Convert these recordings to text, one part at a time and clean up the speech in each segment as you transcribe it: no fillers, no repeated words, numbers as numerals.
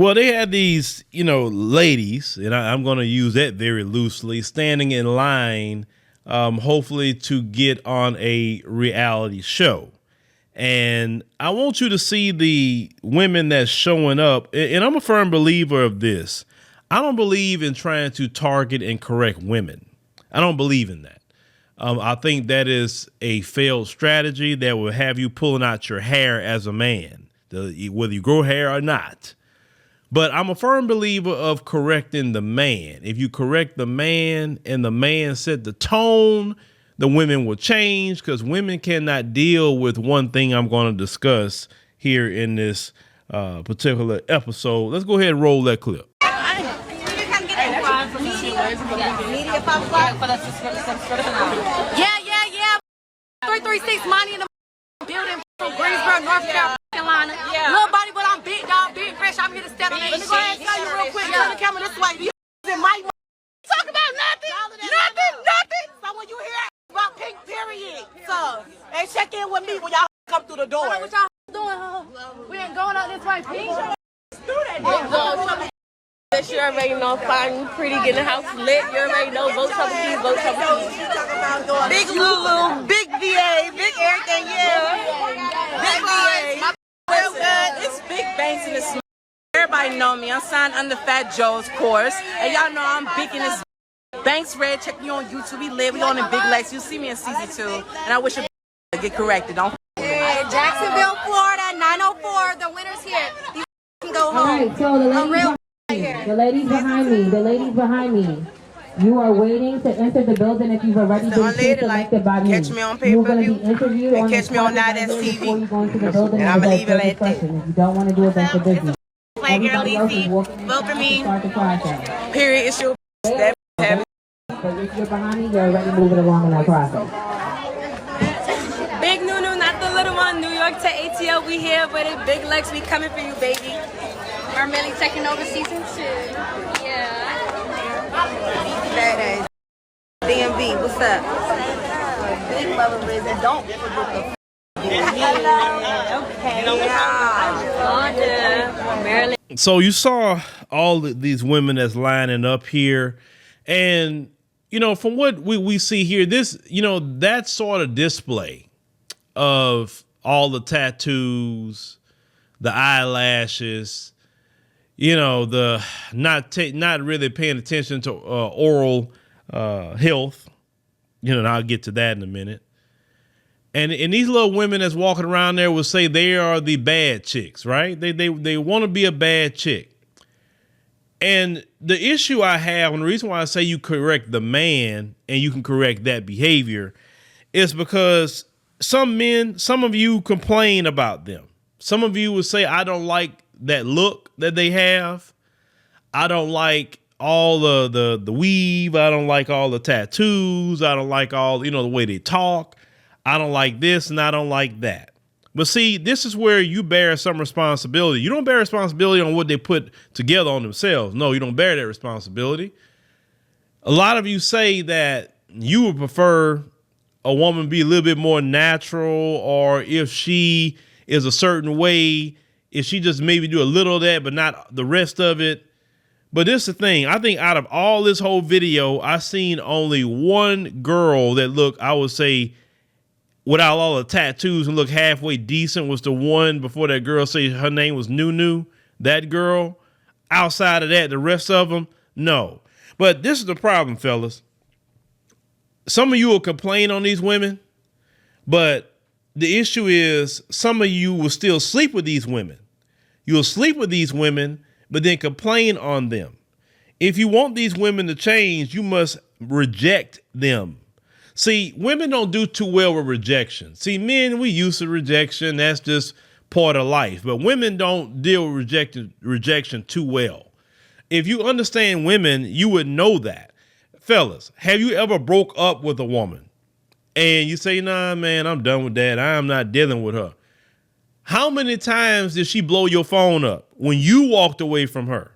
Well, they had these, ladies, and I'm going to use that very loosely, standing in line, hopefully to get on a reality show. And I want you to see the women that's showing up. And I'm a firm believer of this. I don't believe in trying to target and correct women. I don't believe in that. I think that is a failed strategy that will have you pulling out your hair as a man, whether you grow hair or not. But I'm a firm believer of correcting the man. If you correct the man and the man set the tone, the women will change, because women cannot deal with one thing I'm going to discuss here in this particular episode. Let's go ahead and roll that clip. Yeah. 336 money in the building from Greensboro, North Carolina. Yeah. Little body, but I'm big dog, big fresh. I'm here to step in. Let me go ahead and tell you real quick. Turn the camera this way. You in my talk about nothing. So when you hear about pink, period. So, and check in with me when y'all come through the door. What y'all doing, huh? We ain't going out this way, pink. You already know, fine, pretty, getting the house lit. You already know, vote for the keys, vote for the keys. Big Lulu, big VA, big everything, yeah. Big VA. Real good. It's big banks in this. Everybody know me. I'm signed under Fat Joe's course. And y'all know I'm big in this. Banks Red, check me on YouTube. We live, we on the Big Legs. You'll see me in season 2. And I wish you get corrected. Don't Jacksonville, Florida, 904. The winner's here. You can go home. All right, so the ladies behind me. You are waiting to enter the building if you've already been selected by me. Catch me on You're going pay-per-view. to be interviewed And on catch me on Night at before you TV. go into the building. And I'm going to leave it like that. If you don't want to do it, that's your business. Playgirl Lizzie, vote for me. Period. It's your that But if you're behind me, you're already moving along in that process. Big Nunu, not the little one. New York to ATL, we here, but it Big Lex, we coming for you, baby. Armelli taking over season 2. Yeah. Badass. DMV, what's up? Big Mother Riz, and don't forget the Maryland. So you saw all these women that's lining up here. And, from what we see here, this, that sort of display of all the tattoos, the eyelashes, the not really paying attention to oral health. And I'll get to that in a minute. And these little women that's walking around there will say they are the bad chicks, right? They want to be a bad chick. And the issue I have, and the reason why I say you correct the man and you can correct that behavior, is because some of you complain about them. Some of you would say, I don't like that look that they have. I don't like all the weave. I don't like all the tattoos. I don't like all, the way they talk. I don't like this and I don't like that. But see, this is where you bear some responsibility. You don't bear responsibility on what they put together on themselves. No, you don't bear that responsibility. A lot of you say that you would prefer a woman be a little bit more natural, or if she is a certain way, if she just maybe do a little of that, but not the rest of it. But this is the thing. I think out of all this whole video, I seen only one girl that looked, I would say, without all the tattoos and look halfway decent, was the one before that girl say her name was Nunu. That girl. Outside of that, the rest of them, no. But this is the problem, fellas. Some of you will complain on these women, but the issue is some of you will still sleep with these women. You'll sleep with these women, but then complain on them. If you want these women to change, you must reject them. See, women don't do too well with rejection. See, men, we used to rejection. That's just part of life. But women don't deal with rejection too well. If you understand women, you would know that. Fellas, have you ever broke up with a woman and you say, nah, man, I'm done with that. I'm not dealing with her. How many times did she blow your phone up when you walked away from her?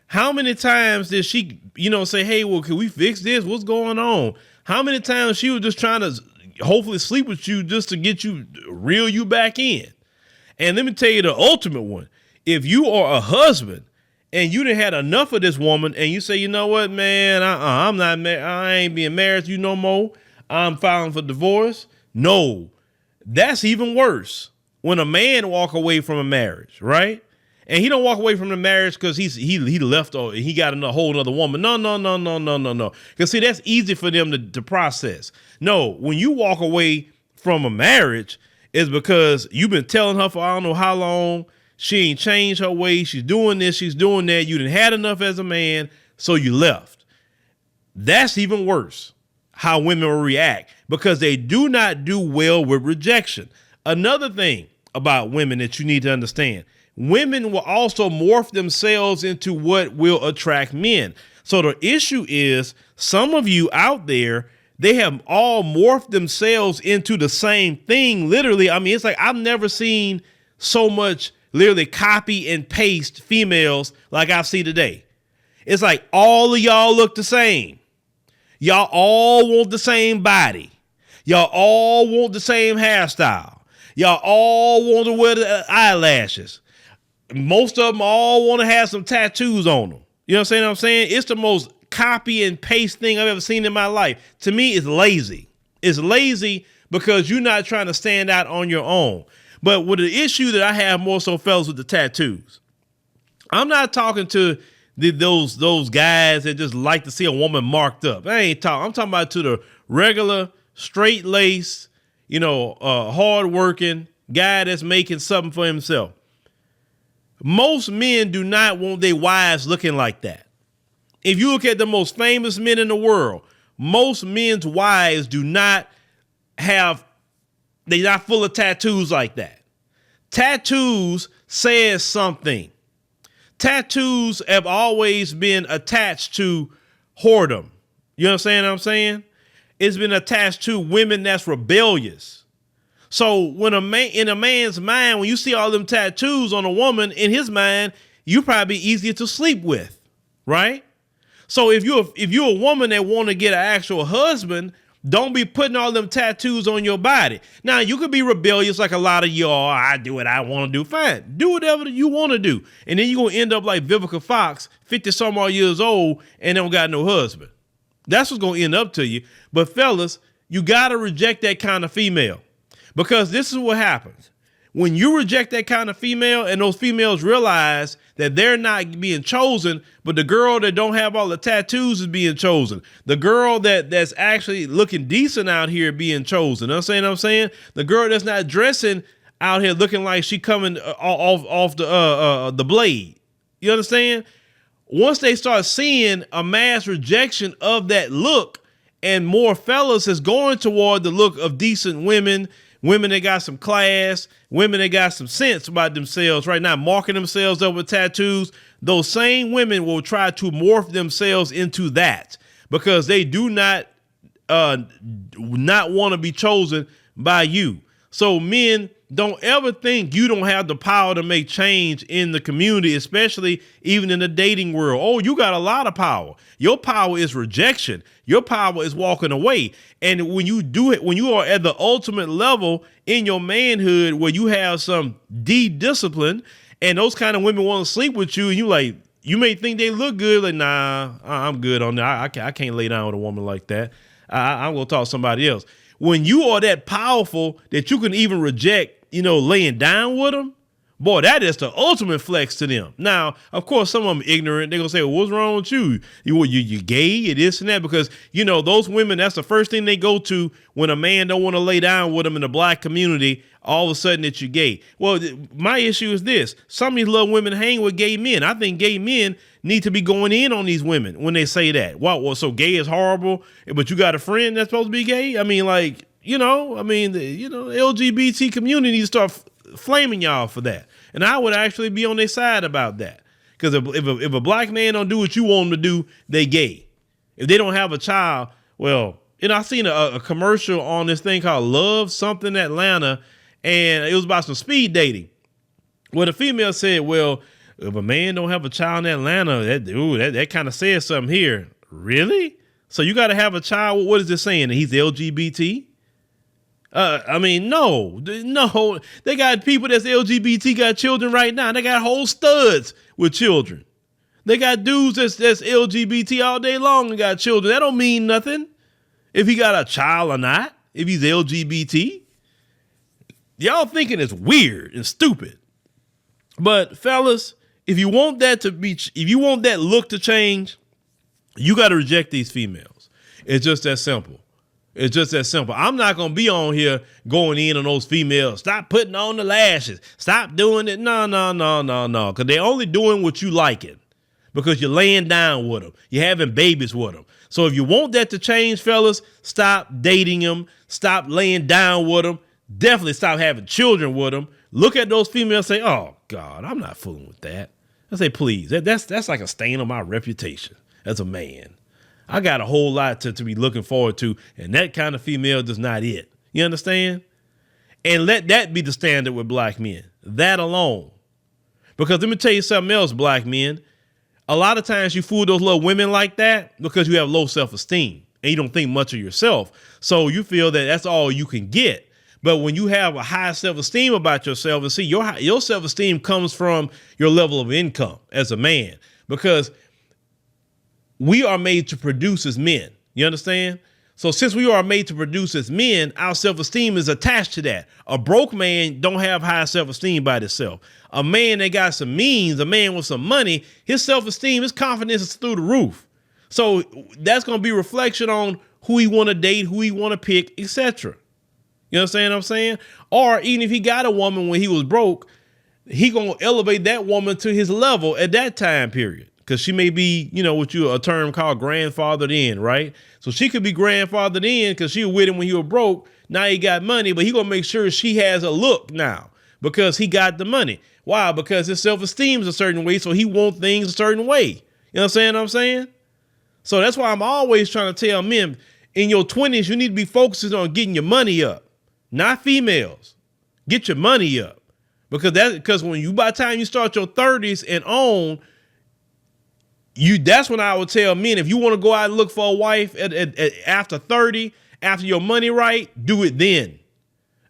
How many times did she, say, hey, well, can we fix this? What's going on? How many times she was just trying to hopefully sleep with you just to get you, reel you back in? And let me tell you the ultimate one. If you are a husband and you done had enough of this woman, and you say, you know what, man, I'm not married. I ain't being married to you no more. I'm filing for divorce. No, that's even worse. When a man walk away from a marriage, right? And he don't walk away from the marriage because he left or he got a whole other woman. No. Because see, that's easy for them to process. No, when you walk away from a marriage, it's because you've been telling her for I don't know how long. She ain't changed her ways. She's doing this. She's doing that. You done had enough as a man, so you left. That's even worse, how women will react, because they do not do well with rejection. Another thing about women that you need to understand, women will also morph themselves into what will attract men. So the issue is some of you out there, they have all morphed themselves into the same thing. Literally. I mean, it's like I've never seen so much literally copy and paste females like I see today. It's like all of y'all look the same. Y'all all want the same body. Y'all all want the same hairstyle. Y'all all want to wear the eyelashes. Most of them all want to have some tattoos on them. You know what I'm saying? It's the most copy and paste thing I've ever seen in my life. To me, it's lazy. It's lazy because you're not trying to stand out on your own. But with the issue that I have more so, fellas, with the tattoos, I'm not talking to those guys that just like to see a woman marked up. I'm talking about to the regular, straight lace, hard working guy that's making something for himself. Most men do not want their wives looking like that. If you look at the most famous men in the world, most men's wives do not have, they're not full of tattoos like that. Tattoos says something. Tattoos have always been attached to whoredom. You understand what I'm saying? It's been attached to women that's rebellious. So when in a man's mind, when you see all them tattoos on a woman, in his mind, you probably easier to sleep with, right? So if you're a woman that want to get an actual husband, don't be putting all them tattoos on your body. Now, you could be rebellious like a lot of y'all. I do what I want to do. Fine. Do whatever you want to do. And then you're going to end up like Vivica Fox, 50 some odd years old, and don't got no husband. That's what's going to end up to you. But fellas, you got to reject that kind of female, because this is what happens. When you reject that kind of female and those females realize that they're not being chosen, but the girl that don't have all the tattoos is being chosen. The girl that's actually looking decent out here being chosen. You know what I'm saying? The girl that's not dressing out here looking like she coming off the blade. You understand? Once they start seeing a mass rejection of that look, and more fellas is going toward the look of decent women that got some class, women that got some sense about themselves, right? Now marking themselves up with tattoos. Those same women will try to morph themselves into that because they do not want to be chosen by you. So men, don't ever think you don't have the power to make change in the community, especially even in the dating world. Oh, you got a lot of power. Your power is rejection. Your power is walking away. And when you do it, when you are at the ultimate level in your manhood, where you have some discipline and those kind of women want to sleep with you, and you may think they look good. Like, nah, I'm good on that. I can't lay down with a woman like that. I'm going to talk to somebody else. When you are that powerful that you can even reject, laying down with them, boy, that is the ultimate flex to them. Now, of course, some of them ignorant. They're going to say, well, what's wrong with you? You gay, you this and that, because, those women, that's the first thing they go to when a man don't want to lay down with them in the black community, all of a sudden that you're gay. Well, my issue is this. Some of these little women hang with gay men. I think gay men need to be going in on these women when they say that. Well, so gay is horrible, but you got a friend that's supposed to be gay? I mean, the LGBT community needs to start flaming y'all for that. And I would actually be on their side about that. Because if a black man don't do what you want them to do, they gay. If they don't have a child, well, I seen a commercial on this thing called Love Something Atlanta, and it was about some speed dating. Well, the female said, well, if a man don't have a child in Atlanta, that kind of says something here. Really? So you got to have a child? What is this saying? That he's LGBT? No. They got people that's LGBT got children right now. They got whole studs with children. They got dudes that's LGBT all day long and got children. That don't mean nothing if he got a child or not, if he's LGBT. Y'all thinking it's weird and stupid. But fellas, if you want that look to change, you got to reject these females. It's just that simple. It's just that simple. I'm not going to be on here going in on those females. Stop putting on the lashes. Stop doing it. No. Because they're only doing what you liking because you're laying down with them. You're having babies with them. So if you want that to change, fellas, stop dating them. Stop laying down with them. Definitely stop having children with them. Look at those females and say, oh, God, I'm not fooling with that. I say, please, that's like a stain on my reputation as a man. I got a whole lot to be looking forward to, and that kind of female is not it. You understand? And let that be the standard with black men. That alone. Because let me tell you something else, black men. A lot of times you fool those little women like that because you have low self-esteem and you don't think much of yourself. So you feel that that's all you can get. But when you have a high self-esteem about yourself, and see, your self-esteem comes from your level of income as a man, because we are made to produce as men. You understand? So since we are made to produce as men, our self-esteem is attached to that. A broke man don't have high self-esteem by itself. A man that got some means, a man with some money, his self-esteem, his confidence is through the roof. So that's going to be reflection on who he want to date, who he want to pick, etc. You understand what I'm saying? Or even if he got a woman when he was broke, he going to elevate that woman to his level at that time period. Because she may be, what you a term called grandfathered in, right? So she could be grandfathered in because she was with him when he was broke. Now he got money, but he going to make sure she has a look now because he got the money. Why? Because his self-esteem is a certain way, so he wants things a certain way. You understand what I'm saying? So that's why I'm always trying to tell men, in your 20s, you need to be focusing on getting your money up. Not females. Get your money up. Because when by the time you start your 30s and on, that's when I would tell men, if you want to go out and look for a wife after 30, after your money right, do it then.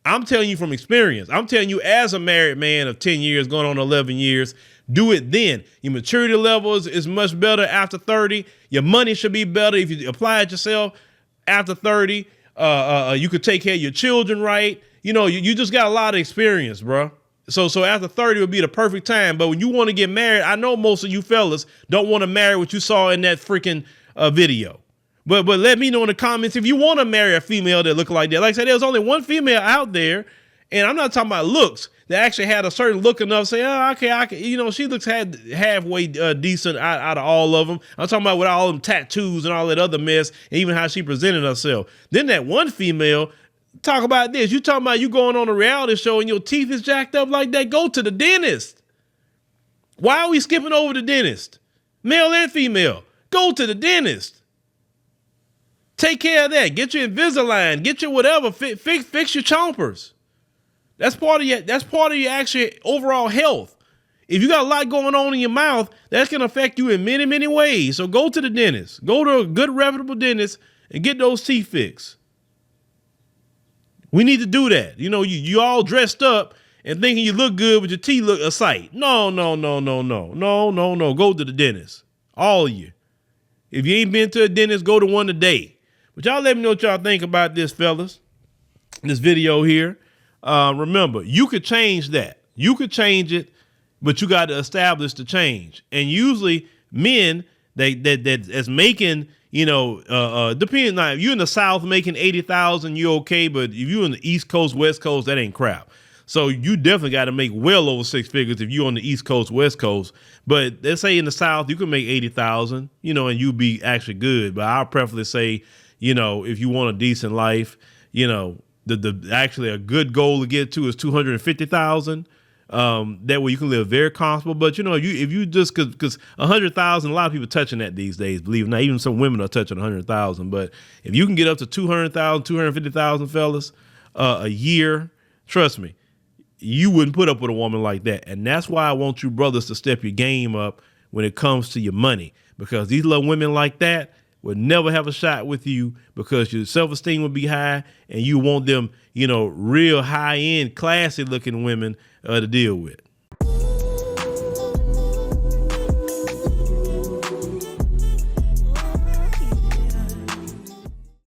I'm telling you from experience. I'm telling you as a married man of 10 years, going on 11 years, do it then. Your maturity level is much better after 30. Your money should be better if you apply it yourself after 30. You could take care of your children right. You just got a lot of experience, bro. So after 30 would be the perfect time. But when you want to get married, I know most of you fellas don't want to marry what you saw in that freaking video. But let me know in the comments if you want to marry a female that look like that. Like I said, there's only one female out there, and I'm not talking about looks, that actually had a certain look enough to say, oh, okay, I can, she looks halfway decent out of all of them. I'm talking about with all them tattoos and all that other mess, and even how she presented herself. Then that one female, talk about this. You talking about you going on a reality show and your teeth is jacked up like that? Go to the dentist. Why are we skipping over the dentist? Male and female. Go to the dentist. Take care of that. Get your Invisalign. Get your whatever. Fix your chompers. That's part of your actual overall health. If you got a lot going on in your mouth, that's going to affect you in many, many ways. So go to the dentist. Go to a good, reputable dentist and get those teeth fixed. We need to do that. You all dressed up and thinking you look good, but your teeth look a sight. No. Go to the dentist. All of you. If you ain't been to a dentist, go to one today. But y'all let me know what y'all think about this, fellas. This video here. Remember, you could change that. You could change it, but you got to establish the change. And usually men that's making, depending, now if you're in the South making 80,000, you're okay. But if you're in the East Coast, West Coast, that ain't crap. So you definitely got to make well over 6 figures if you're on the East Coast, West Coast. But let's say in the South, you can make 80,000, and you be actually good. But I'll preferably say, if you want a decent life, the actually a good goal to get to is 250,000. That way you can live very comfortable. But if you just because 100,000, a lot of people touching that these days. Believe it or not, even some women are touching 100,000. But if you can get up to 200,000, 250,000, fellas, a year, trust me, you wouldn't put up with a woman like that. And that's why I want you brothers to step your game up when it comes to your money, because these little women like that would never have a shot with you because your self-esteem would be high and you want them, real high-end, classy-looking women to deal with.